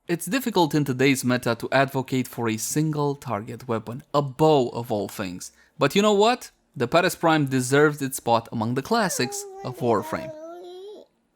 It's difficult in today's meta to advocate for a single target weapon, a bow of all things. But you know what? The Paris Prime deserves its spot among the classics of Warframe.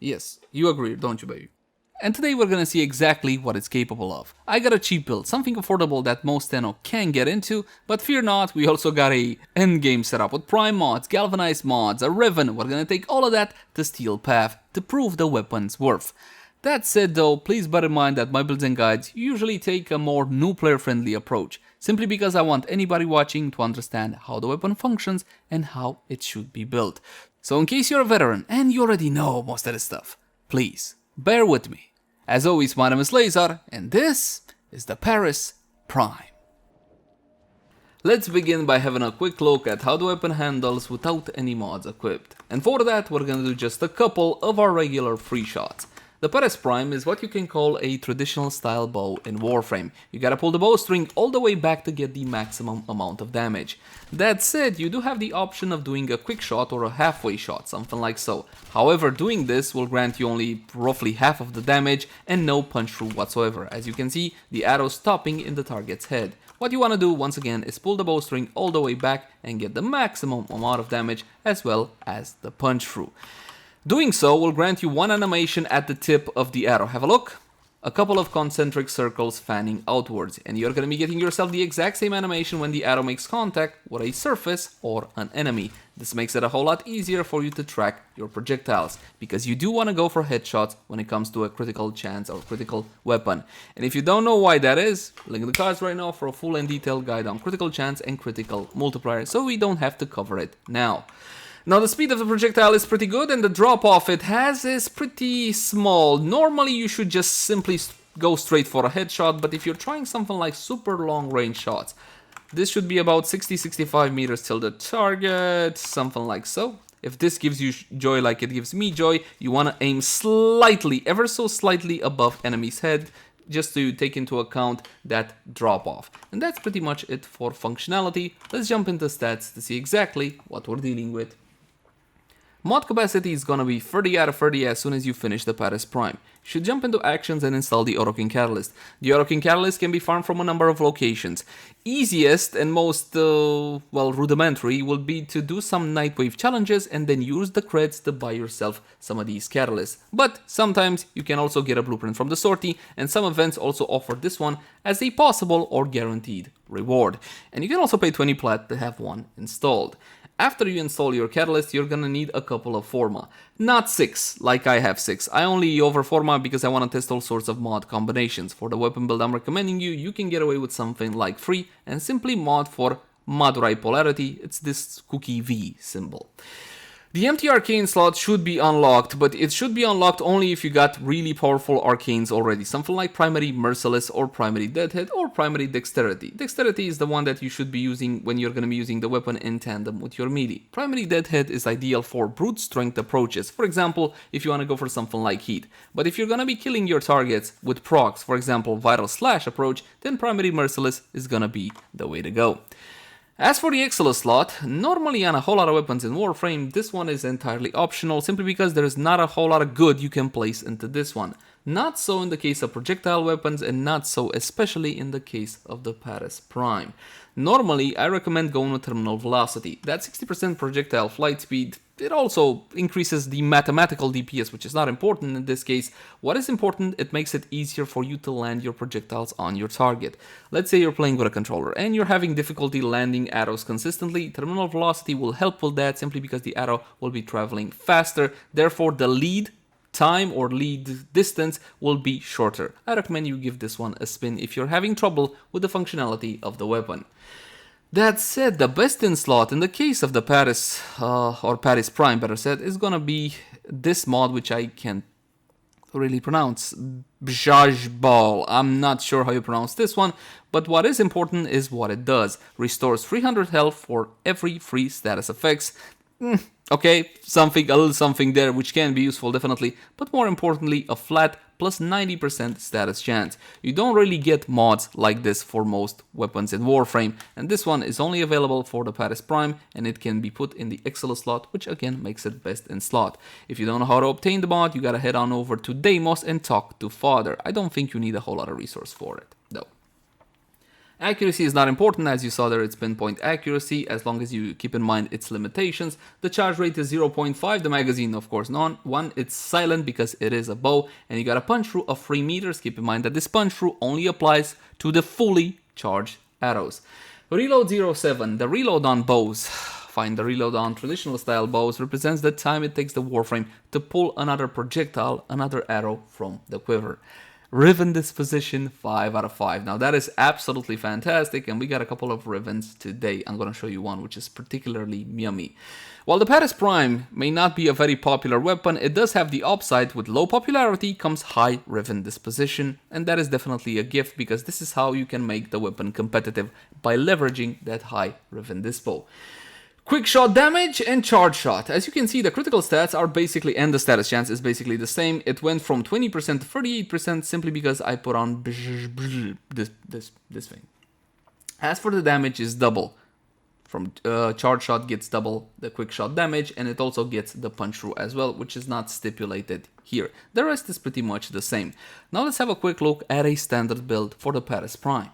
Yes, you agree, don't you, baby? And today we're gonna see exactly what it's capable of. I got a cheap build, something affordable that most Tenno can get into, but fear not, we also got a endgame setup with prime mods, galvanized mods, a riven. We're gonna take all of that to Steel Path to prove the weapon's worth. That said though, please bear in mind that my builds and guides usually take a more new player friendly approach, simply because I want anybody watching to understand how the weapon functions and how it should be built. So in case you're a veteran and you already know most of this stuff, please bear with me. As always, my name is Leyzar, and this is the Paris Prime. Let's begin by having a quick look at how the weapon handles without any mods equipped. And for that, we're gonna do just a couple of our regular free shots. The Paris Prime is what you can call a traditional style bow in Warframe. You gotta pull the bowstring all the way back to get the maximum amount of damage. That said, you do have the option of doing a quick shot or a halfway shot, something like so. However, doing this will grant you only roughly half of the damage and no punch through whatsoever. As you can see, the arrow stopping in the target's head. What you want to do once again is pull the bowstring all the way back and get the maximum amount of damage as well as the punch through. Doing so will grant you one animation at the tip of the arrow. Have a look. A couple of concentric circles fanning outwards, and you're going to be getting yourself the exact same animation when the arrow makes contact with a surface or an enemy. This makes it a whole lot easier for you to track your projectiles, because you do want to go for headshots when it comes to a critical chance or critical weapon. And if you don't know why that is, link in the cards right now for a full and detailed guide on critical chance and critical multiplier, so we don't have to cover it now. Now the speed of the projectile is pretty good and the drop off it has is pretty small. Normally you should just simply go straight for a headshot, but if you're trying something like super long range shots, this should be about 60-65 meters till the target, something like so. If this gives you joy like it gives me joy, you want to aim slightly, ever so slightly above enemy's head, just to take into account that drop off. And that's pretty much it for functionality. Let's jump into stats to see exactly what we're dealing with. Mod capacity is gonna be 30 out of 30 as soon as you finish the Paris Prime. You should jump into actions and install the Orokin Catalyst. The Orokin Catalyst can be farmed from a number of locations. Easiest and most, rudimentary will be to do some Nightwave challenges and then use the creds to buy yourself some of these catalysts. But sometimes you can also get a blueprint from the sortie, and some events also offer this one as a possible or guaranteed reward. And you can also pay 20 plat to have one installed. After you install your catalyst, you're gonna need a couple of forma. Not 6, like I have 6. I only over forma because I want to test all sorts of mod combinations. For the weapon build I'm recommending you, you can get away with something like 3 and simply mod for Madurai polarity. It's this cookie V symbol. The empty arcane slot should be unlocked, but it should be unlocked only if you got really powerful arcanes already. Something like Primary Merciless or Primary Deadhead or Primary Dexterity. Dexterity is the one that you should be using when you're going to be using the weapon in tandem with your melee. Primary Deadhead is ideal for brute strength approaches. For example, if you want to go for something like Heat. But if you're going to be killing your targets with procs, for example, Vital Slash approach, then Primary Merciless is going to be the way to go. As for the Exilus slot, normally on a whole lot of weapons in Warframe, this one is entirely optional simply because there is not a whole lot of good you can place into this one. Not so in the case of projectile weapons and not so especially in the case of the Paris Prime. Normally, I recommend going with terminal velocity. That 60% projectile flight speed, it also increases the mathematical DPS, which is not important in this case. What is important, it makes it easier for you to land your projectiles on your target. Let's say you're playing with a controller and you're having difficulty landing arrows consistently. Terminal velocity will help with that simply because the arrow will be traveling faster. Therefore, the lead time or lead distance will be shorter. I recommend you give this one a spin if you're having trouble with the functionality of the weapon. That said, the best in slot in the case of the Paris, or Paris Prime better said, is gonna be this mod which I can't really pronounce. Bhisaj-Bal. I'm not sure how you pronounce this one, but what is important is what it does. Restores 300 health for every free status effects. Okay, a little something there which can be useful definitely, but more importantly, a flat plus 90% status chance. You don't really get mods like this for most weapons in Warframe, and this one is only available for the Paris Prime, and it can be put in the XL slot, which again makes it best in slot. If you don't know how to obtain the mod, you gotta head on over to Deimos and talk to Father. I don't think you need a whole lot of resource for it, though. Accuracy is not important, as you saw there, it's pinpoint accuracy, as long as you keep in mind its limitations. The charge rate is 0.5, the magazine of course one, it's silent because it is a bow, and you got a punch through of 3 meters. Keep in mind that this punch through only applies to the fully charged arrows. Reload 07, the reload on bows, find the reload on traditional style bows, represents the time it takes the Warframe to pull another projectile, another arrow from the quiver. Riven disposition, 5 out of 5. Now that is absolutely fantastic, and we got a couple of rivens today. I'm going to show you one which is particularly yummy. While the Paris Prime may not be a very popular weapon, it does have the upside. With low popularity comes high riven disposition, and that is definitely a gift, because this is how you can make the weapon competitive, by leveraging that high riven dispo. Quick shot damage and charge shot. As you can see, the critical stats are basically, and the status chance is basically the same. It went from 20% to 38% simply because I put on this thing. As for the damage, is double. From charge shot gets double the quick shot damage, and it also gets the punch through as well, which is not stipulated here. The rest is pretty much the same. Now let's have a quick look at a standard build for the Paris Prime.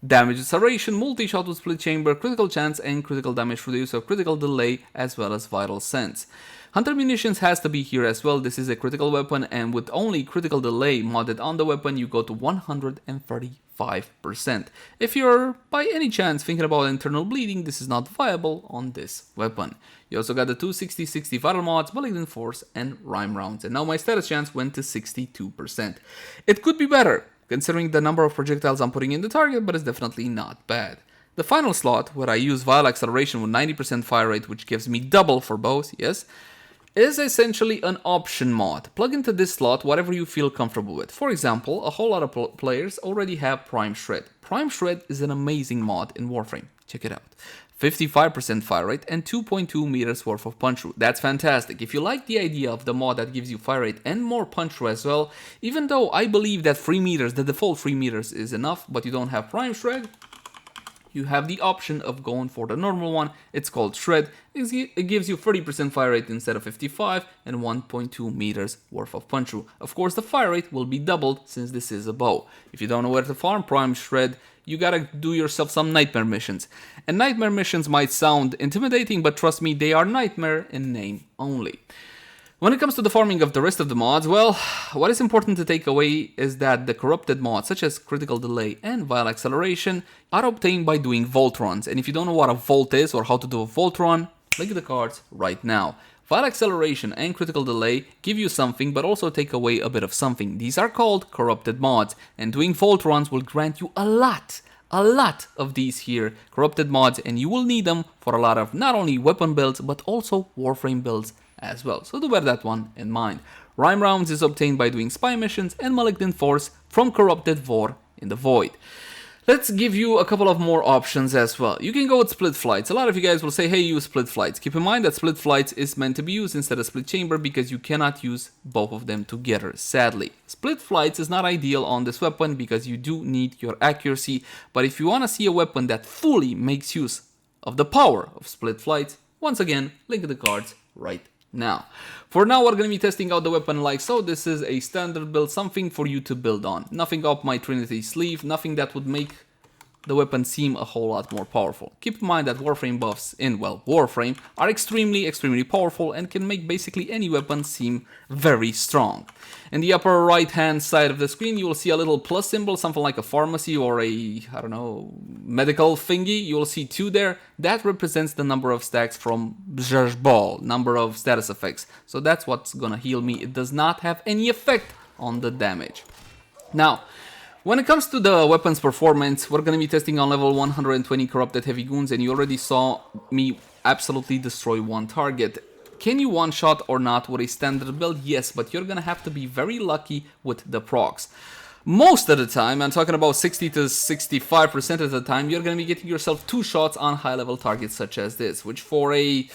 Damage acceleration, multi-shot with split chamber, critical chance, and critical damage through the use of critical delay, as well as vital sense. Hunter munitions has to be here as well. This is a critical weapon, and with only critical delay modded on the weapon, you go to 135%. If you're by any chance thinking about internal bleeding, this is not viable on this weapon. You also got the 260-60 vital mods, malignant force, and rhyme rounds, and now my status chance went to 62%. It could be better, considering the number of projectiles I'm putting in the target, but it's definitely not bad. The final slot, where I use Vile Acceleration with 90% fire rate, which gives me double for both, yes, is essentially an option mod. Plug into this slot whatever you feel comfortable with. For example, a whole lot of players already have Prime Shred. Prime Shred is an amazing mod in Warframe. Check it out. 55% fire rate and 2.2 meters worth of punch through. That's fantastic. If you like the idea of the mod that gives you fire rate and more punch through as well, even though I believe that 3 meters, the default 3 meters is enough, but you don't have Prime Shred, you have the option of going for the normal one. It's called Shred. It gives you 30% fire rate instead of 55 and 1.2 meters worth of punch through. Of course, the fire rate will be doubled since this is a bow. If you don't know where to farm Prime Shred, you gotta do yourself some nightmare missions. And nightmare missions might sound intimidating, but trust me, they are nightmare in name only. When it comes to the farming of the rest of the mods, well, what is important to take away is that the corrupted mods, such as Critical Delay and Vile Acceleration, are obtained by doing Volt runs. And if you don't know what a Volt is or how to do a Volt run, link the cards right now. Vile Acceleration and Critical Delay give you something, but also take away a bit of something. These are called corrupted mods, and doing Volt runs will grant you a lot of these here corrupted mods, and you will need them for a lot of not only weapon builds, but also Warframe builds as well. So do bear that one in mind. Rhyme rounds is obtained by doing spy missions and malignant force from corrupted Vor in the Void. Let's give you a couple of more options as well. You can go with split flights. A lot of you guys will say, hey, use split flights. Keep in mind that split flights is meant to be used instead of split chamber, because you cannot use both of them together, sadly. Split flights is not ideal on this weapon because you do need your accuracy, but if you want to see a weapon that fully makes use of the power of split flights, once again, link in the cards right now. For now, we're going to be testing out the weapon like so. This is a standard build, something for you to build on. Nothing up my Trinity sleeve, nothing that would make the weapon seem a whole lot more powerful. Keep in mind that Warframe buffs in, well, Warframe are extremely powerful and can make basically any weapon seem very strong. In the upper right hand side of the screen, you will see a little plus symbol, something like a pharmacy or a, I don't know, medical thingy. You will see 2 there. That represents the number of stacks from Bhisaj-Bal, number of status effects. So that's what's gonna heal me. It does not have any effect on the damage. Now, when it comes to the weapon's performance, we're going to be testing on level 120 corrupted heavy goons, and you already saw me absolutely destroy one target. Can you one-shot or not with a standard build? Yes, but you're going to have to be very lucky with the procs. Most of the time, I'm talking about 60 to 65% of the time, you're going to be getting yourself 2 shots on high-level targets such as this, which for a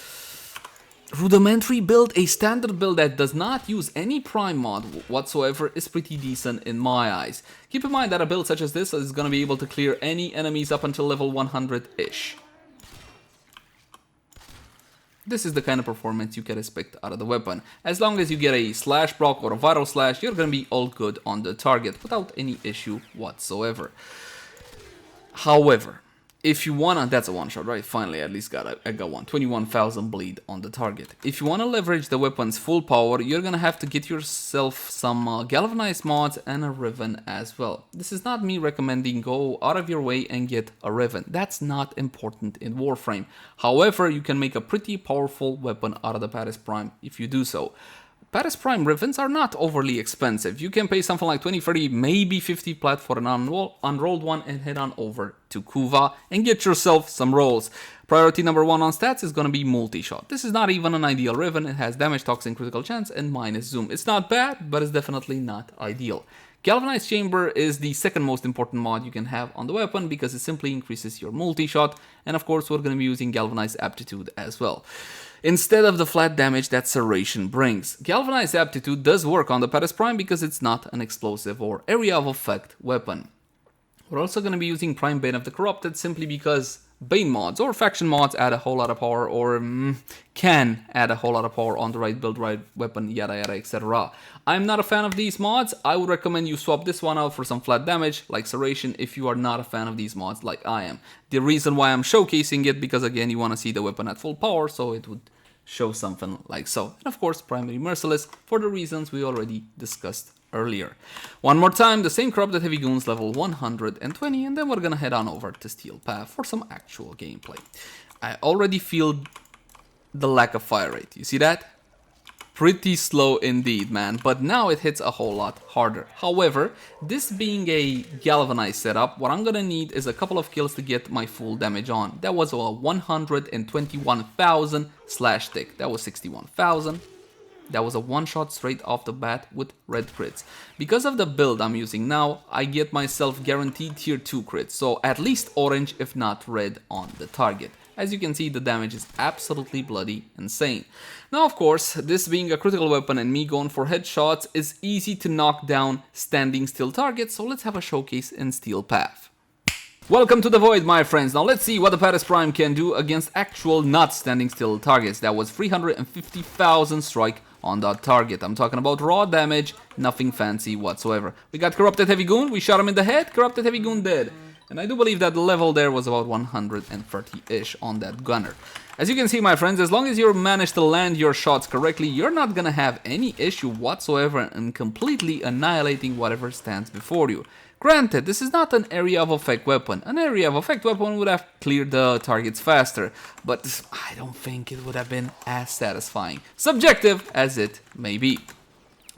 rudimentary build, a standard build that does not use any prime mod whatsoever, is pretty decent in my eyes. Keep in mind that a build such as this is going to be able to clear any enemies up until level 100-ish. This is the kind of performance you can expect out of the weapon. As long as you get a slash proc or a vital slash, you're gonna be all good on the target without any issue whatsoever. However, if you wanna, that's a one shot, right? Finally, at least I got one. 21,000 bleed on the target. If you wanna leverage the weapon's full power, you're gonna have to get yourself some galvanized mods and a Riven as well. This is not me recommending go out of your way and get a Riven. That's not important in Warframe. However, you can make a pretty powerful weapon out of the Paris Prime if you do so. Paris Prime Rivens are not overly expensive. You can pay something like 20, 30, maybe 50 plat for an unrolled one and head on over to Kuva and get yourself some rolls. Priority number 1 on stats is going to be multi-shot. This is not even an ideal Riven. It has damage, toxin, critical chance, and minus zoom. It's not bad, but it's definitely not ideal. Galvanized Chamber is the second most important mod you can have on the weapon because it simply increases your multi-shot, and of course we're going to be using Galvanized Aptitude as well, instead of the flat damage that Serration brings. Galvanized Aptitude does work on the Paris Prime because it's not an explosive or area of effect weapon. We're also going to be using Prime Bane of the Corrupted simply because Bane mods or faction mods add a whole lot of power, or can add a whole lot of power on the right build, right weapon, yada yada, etc. I'm not a fan of these mods. I would recommend you swap this one out for some flat damage like Serration if you are not a fan of these mods like I am. The reason why I'm showcasing it because again you want to see the weapon at full power, so it would show something like so. And of course Primary Merciless for the reasons we already discussed earlier. One more time, the same Corrupted Heavy Goons level 120, and then we're gonna head on over to Steel Path for some actual gameplay. I already feel the lack of fire rate. You see that? Pretty slow indeed, man, but now it hits a whole lot harder. However, this being a galvanized setup, what I'm gonna need is a couple of kills to get my full damage on. That was a 121,000 slash tick. That was 61,000. That was a one-shot straight off the bat with red crits. Because of the build I'm using now, I get myself guaranteed tier 2 crits, so at least orange if not red on the target. As you can see, the damage is absolutely bloody insane. Now of course, this being a critical weapon and me going for headshots is easy to knock down standing still targets, so let's have a showcase in Steel Path. Welcome to the Void, my friends. Now let's see what the Paris Prime can do against actual not standing still targets. That was 350,000 strike on that target. I'm talking about raw damage, nothing fancy whatsoever. We got Corrupted Heavy Goon, we shot him in the head, Corrupted Heavy Goon dead. And I do believe that the level there was about 130-ish on that gunner. As you can see, my friends, as long as you manage to land your shots correctly, you're not gonna have any issue whatsoever in completely annihilating whatever stands before you. Granted, this is not an area of effect weapon. An area of effect weapon would have cleared the targets faster, but I don't think it would have been as satisfying, subjective as it may be.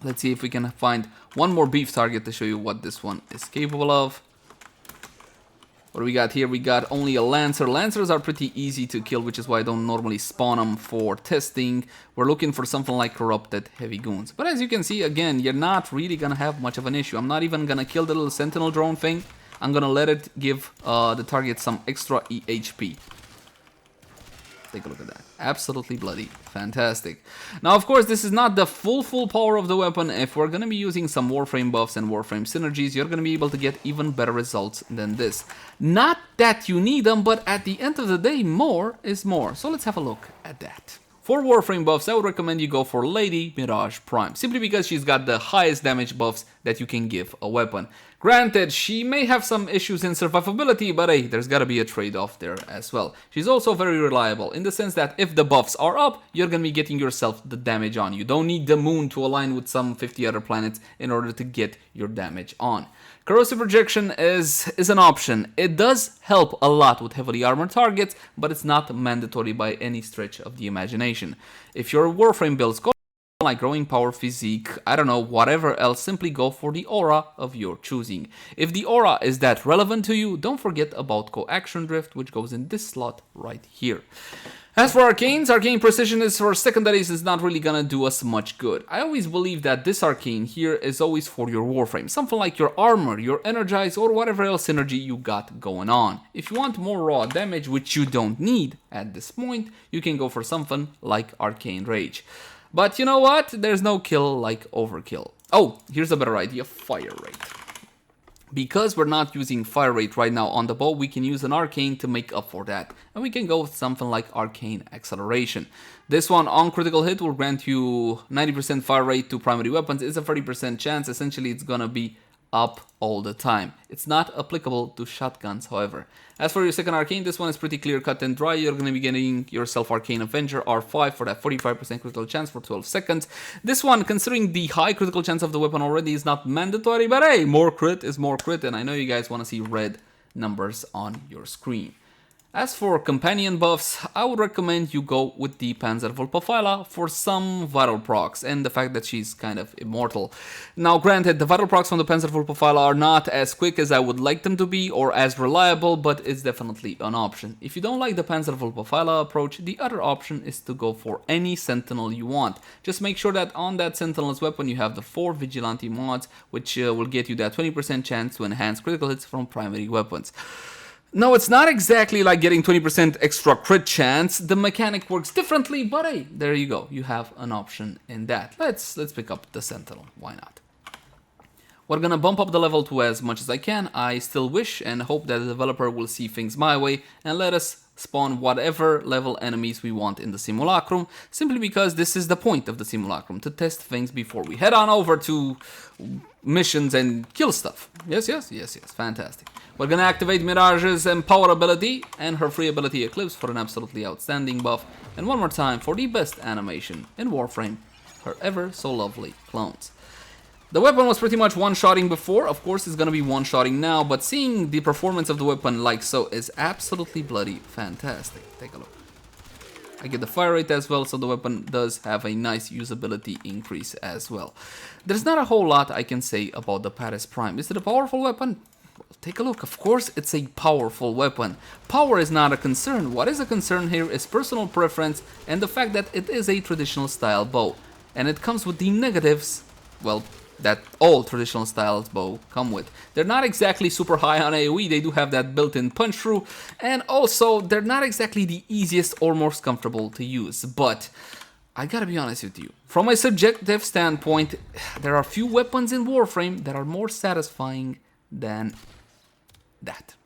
Let's see if we can find one more beef target to show you what this one is capable of. What do we got here? We got only a Lancer. Lancers are pretty easy to kill, which is why I don't normally spawn them for testing. We're looking for something like Corrupted Heavy Goons. But as you can see, again, you're not really gonna have much of an issue. I'm not even gonna kill the little Sentinel drone thing. I'm gonna let it give the target some extra EHP. Take a look at that. Absolutely bloody fantastic. Now, of course, this is not the full power of the weapon. If we're going to be using some Warframe buffs and Warframe synergies, you're going to be able to get even better results than this. Not that you need them, but at the end of the day, more is more. So let's have a look at that. For Warframe buffs, I would recommend you go for Lady Mirage Prime, simply because she's got the highest damage buffs that you can give a weapon. Granted, she may have some issues in survivability, but hey, there's gotta be a trade-off there as well. She's also very reliable, in the sense that if the buffs are up, you're gonna be getting yourself the damage on. You don't need the moon to align with some 50 other planets in order to get your damage on. Corrosive Rejection is an option. It does help a lot with heavily armored targets, but it's not mandatory by any stretch of the imagination. If your Warframe builds go like Growing Power, Physique, I don't know, whatever else, simply go for the aura of your choosing. If the aura is that relevant to you, don't forget about Coaction Drift, which goes in this slot right here. As for arcanes, arcane precision is for secondaries is not really gonna do us much good. I always believe that this arcane here is always for your Warframe, something like your armor, your energize, or whatever else synergy you got going on. If you want more raw damage, which you don't need at this point, you can go for something like arcane rage. But you know what? There's no kill like overkill. Oh, here's a better idea, fire rate. Because we're not using fire rate right now on the bow, we can use an arcane to make up for that. And we can go with something like arcane acceleration. This one on critical hit will grant you 90% fire rate to primary weapons. It's a 30% chance. Essentially, it's gonna be up all the time. It's not applicable to shotguns, however. As for your second arcane, this one is pretty clear cut and dry. You're going to be getting yourself Arcane Avenger R5 for that 45% critical chance for 12 seconds. This one, considering the high critical chance of the weapon already, is not mandatory, but hey, more crit is more crit, and I know you guys want to see red numbers on your screen. As for companion buffs, I would recommend you go with the Panzerwulpefeile for some vital procs and the fact that she's kind of immortal. Now granted, the vital procs from the Panzerwulpefeile are not as quick as I would like them to be or as reliable, but it's definitely an option. If you don't like the Panzerwulpefeile approach, the other option is to go for any Sentinel you want. Just make sure that on that Sentinel's weapon you have the 4 Vigilante mods, which will get you that 20% chance to enhance critical hits from primary weapons. No, it's not exactly like getting 20% extra crit chance. The mechanic works differently, but hey, there you go. You have an option in that. Let's pick up the Sentinel. Why not? We're gonna bump up the level to as much as I can. I still wish and hope that the developer will see things my way and let us spawn whatever level enemies we want in the simulacrum, simply because this is the point of the simulacrum, to test things before we head on over to missions and kill stuff. Yes, fantastic. We're gonna activate Mirage's Empower ability and her free ability Eclipse for an absolutely outstanding buff, and one more time for the best animation in Warframe, her ever so lovely clones. The weapon was pretty much one-shotting before, of course it's gonna be one-shotting now, but seeing the performance of the weapon like so is absolutely bloody fantastic. Take a look. I get the fire rate as well, so the weapon does have a nice usability increase as well. There's not a whole lot I can say about the Paris Prime. Is it a powerful weapon? Well, take a look. Of course it's a powerful weapon. Power is not a concern. What is a concern here is personal preference and the fact that it is a traditional style bow. And it comes with the negatives, well, that all traditional styles bow come with. They're not exactly super high on AoE, they do have that built-in punch through, and also they're not exactly the easiest or most comfortable to use, but I gotta be honest with you, from a subjective standpoint, there are few weapons in Warframe that are more satisfying than that.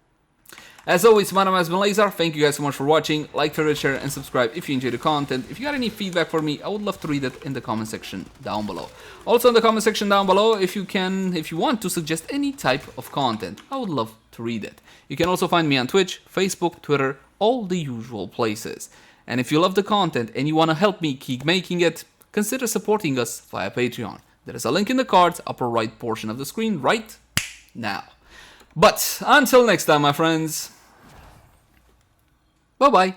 As always, my name has been Laser. Thank you guys so much for watching. Like, share, and subscribe if you enjoyed the content. If you got any feedback for me, I would love to read it in the comment section down below. Also in the comment section down below, if you want to suggest any type of content, I would love to read it. You can also find me on Twitch, Facebook, Twitter, all the usual places. And if you love the content and you want to help me keep making it, consider supporting us via Patreon. There is a link in the cards, upper right portion of the screen right now. But until next time, my friends, bye-bye.